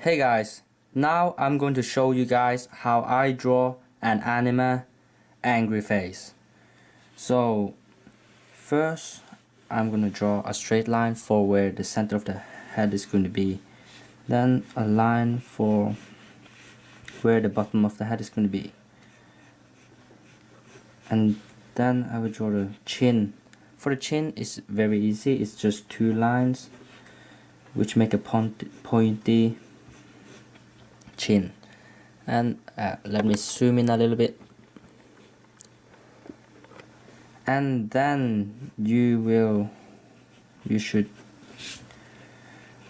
Hey guys, now I'm going to show you guys how I draw an anime angry face. So first I'm going to draw a straight line for where the center of the head is going to be. Then a line for where the bottom of the head is going to be. And then I will draw the chin. For the chin it's very easy, it's just two lines which make a pointy chin. And let me zoom in a little bit. And then you should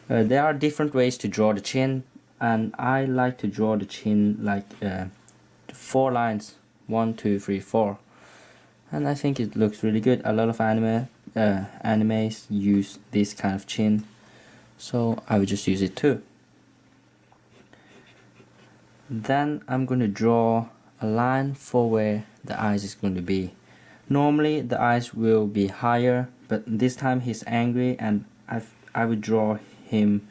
there are different ways to draw the chin, and I like to draw the chin like 4 lines, 1, 2, 3, 4, and I think it looks really good. A lot of animes use this kind of chin, so I will just use it too. Then I'm going to draw a line for where the eyes is going to be. Normally the eyes will be higher, but this time he's angry, and I will draw him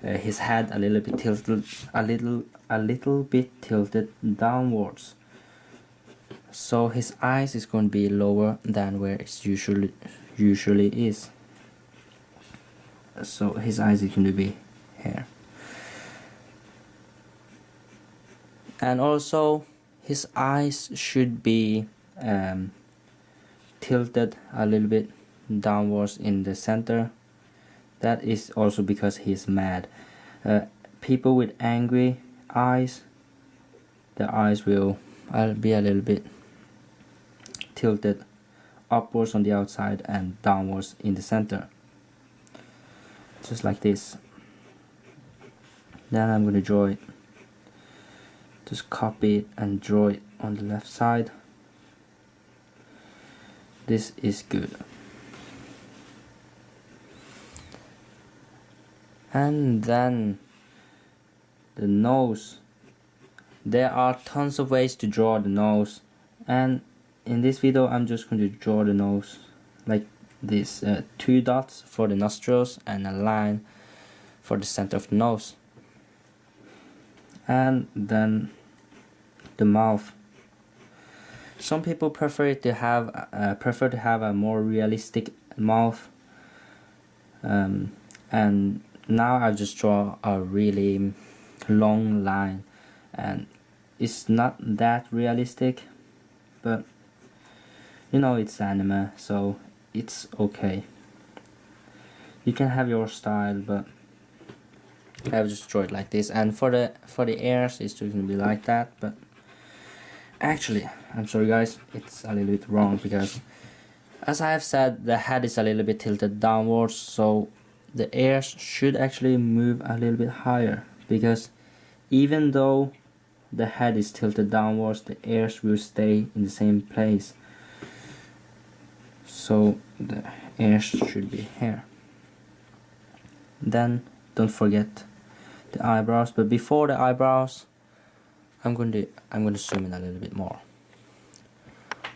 his head a little bit tilted, a little bit tilted downwards. So his eyes is going to be lower than where it usually is. So his eyes is going to be here. And also his eyes should be tilted a little bit downwards in the center. That is also because he's mad. People with angry eyes, their eyes will be a little bit tilted upwards on the outside and downwards in the center, just like this. Then I'm going to draw it. Just copy it and draw it on the left side. This is good. And then the nose. There are tons of ways to draw the nose, and in this video I'm just going to draw the nose like this, 2 dots for the nostrils and a line for the center of the nose. And then the mouth. Some people prefer to have a more realistic mouth, and now I just draw a really long line, and it's not that realistic, but you know, it's anime, so it's okay. You can have your style, but I will just draw it like this. And for the ears, it's just gonna be like that. But actually, I'm sorry guys, it's a little bit wrong, because as I have said, the head is a little bit tilted downwards, so the ears should actually move a little bit higher, because even though the head is tilted downwards, the ears will stay in the same place. So the ears should be here. Then don't forget the eyebrows, but before the eyebrows I'm going to zoom in a little bit more.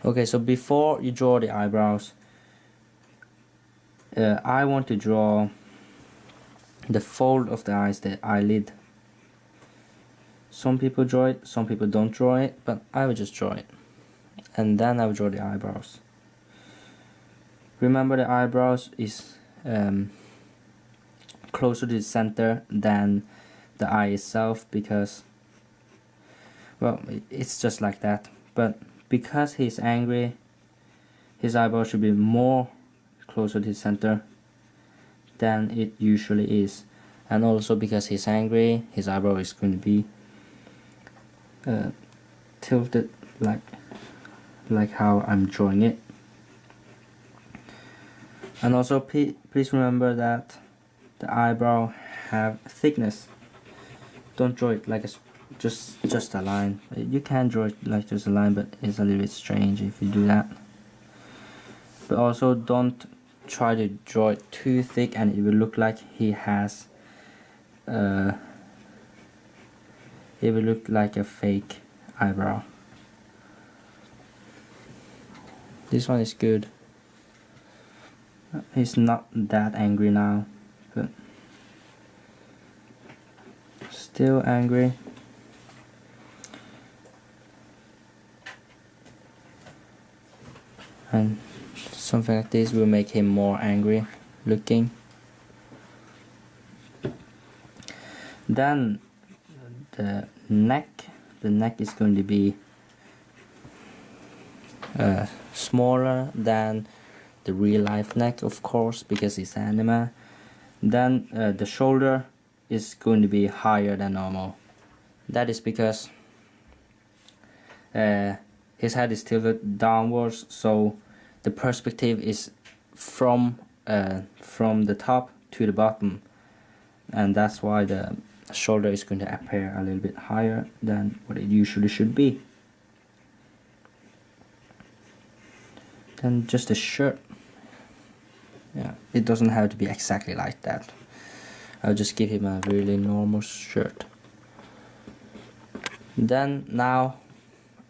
Okay, so before you draw the eyebrows, I want to draw the fold of the eyes, the eyelid. Some people draw it, some people don't draw it, but I will just draw it. And then I will draw the eyebrows. Remember, the eyebrows is closer to the center than the eye itself, because, well, it's just like that. But because he's angry, his eyebrow should be more closer to the center than it usually is. And also because he's angry, his eyebrow is going to be tilted like how I'm drawing it. And also please remember that the eyebrow have thickness. Don't draw it like just a line. You can draw it like just a line, but it's a little bit strange if you do that. But also don't try to draw it too thick, and it will look like he has it will look like a fake eyebrow. This one is good. He's not that angry now, but Still angry. And something like this will make him more angry looking. Then the neck is going to be smaller than the real life neck, of course, because it's anime. Then the shoulder is going to be higher than normal. That is because his head is tilted downwards, so the perspective is from the top to the bottom, and that's why the shoulder is going to appear a little bit higher than what it usually should be. Then just the shirt. Yeah, it doesn't have to be exactly like that. I'll just give him a really normal shirt. Then now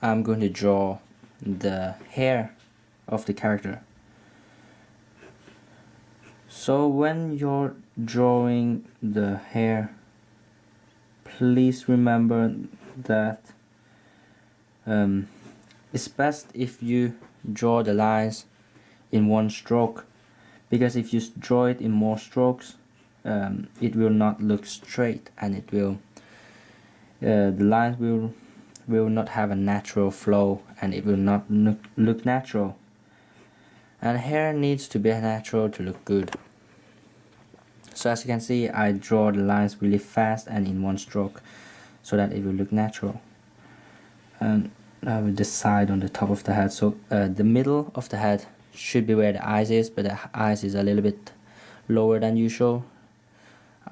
I'm going to draw the hair of the character. So when you're drawing the hair, please remember that it's best if you draw the lines in one stroke, because if you draw it in more strokes, it will not look straight, and it will the lines will not have a natural flow, and it will not look natural. And hair needs to be natural to look good. So as you can see, I draw the lines really fast and in one stroke, so that it will look natural. And I will decide on the top of the head. So the middle of the head should be where the eyes is, but the eyes is a little bit lower than usual.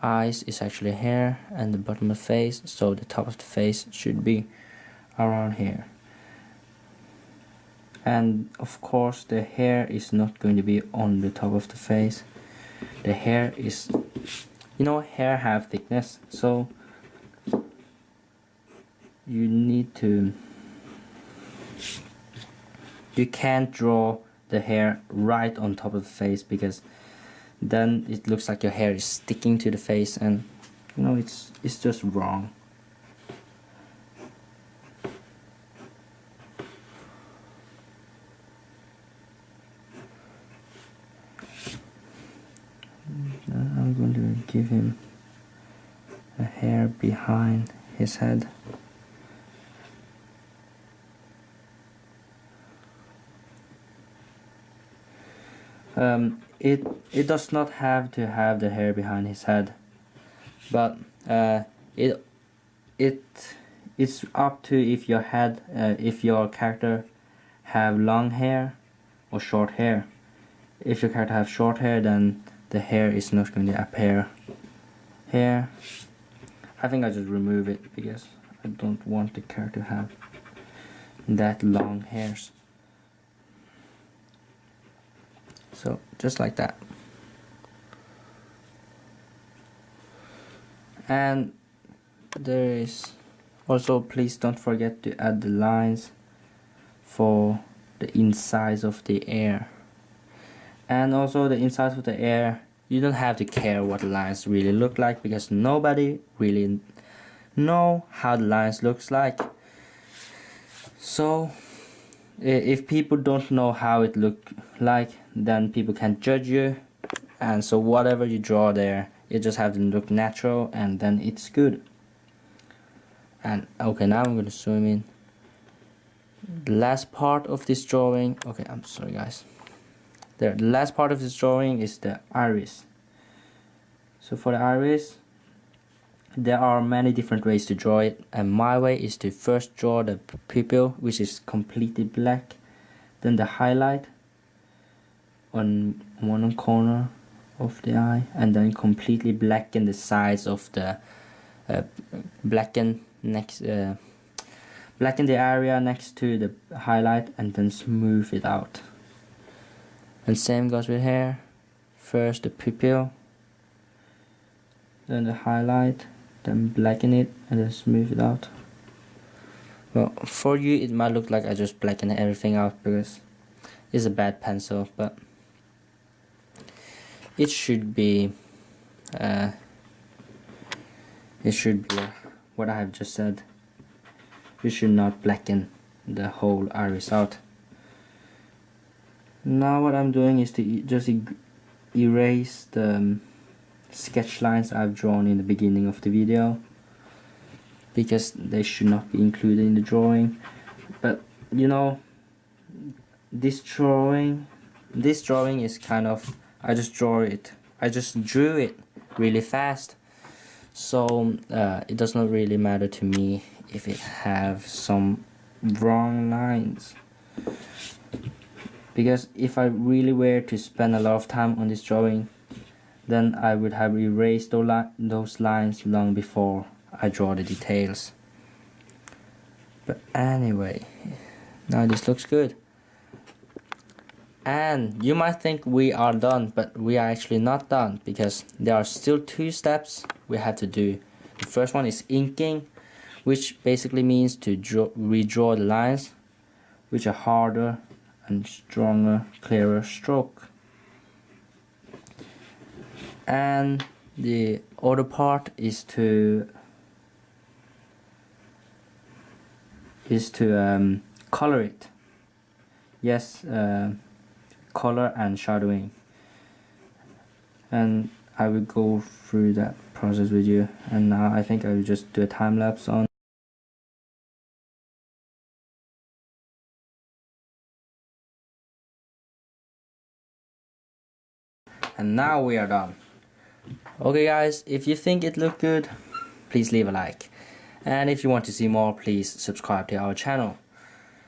Eyes is actually here, and the bottom of the face, so the top of the face should be around here. And of course the hair is not going to be on the top of the face. The hair is, hair have thickness, so you can't draw the hair right on top of the face, because then it looks like your hair is sticking to the face, and it's just wrong. I'm going to give him a hair behind his head. It does not have to have the hair behind his head, but it's up to if your character have long hair or short hair. If your character have short hair, then the hair is not going to appear here. I think I just remove it because I don't want the character to have that long hairs. So just like that. And there is also, please don't forget to add the lines for the insides of the ear. And also the insides of the ear, you don't have to care what the lines really look like, because nobody really know how the lines looks like. So if people don't know how it look like, then people can judge you, and so whatever you draw there, you just have to look natural, and then it's good. And okay, now I'm going to zoom in. The last part of this drawing, okay, I'm sorry guys. The last part of this drawing is the iris. So for the iris, there are many different ways to draw it, and my way is to first draw the pupil, which is completely black, then the highlight on one corner of the eye, and then completely blacken the sides of the blacken the area next to the highlight, and then smooth it out. And same goes with hair. First the pupil, then the highlight, then blacken it, and then smooth it out. Well, for you it might look like I just blacken everything out because it's a bad pencil, but it should be what I have just said. You should not blacken the whole iris out. Now what I'm doing is to just erase the sketch lines I've drawn in the beginning of the video, because they should not be included in the drawing. But you know, this drawing is kind of, I just drew it really fast, so it does not really matter to me if it have some wrong lines, because if I really were to spend a lot of time on this drawing, then I would have erased those lines long before I draw the details. But anyway, now this looks good. And you might think we are done, but we are actually not done, because there are still 2 steps we have to do. The first one is inking, which basically means to redraw the lines, which are harder and stronger, clearer stroke. And the other part is to color it. Yes, color and shadowing, and I will go through that process with you. And now I think I will just do a time lapse on. And now we are done. Okay guys, if you think it looked good, please leave a like, and if you want to see more, please subscribe to our channel.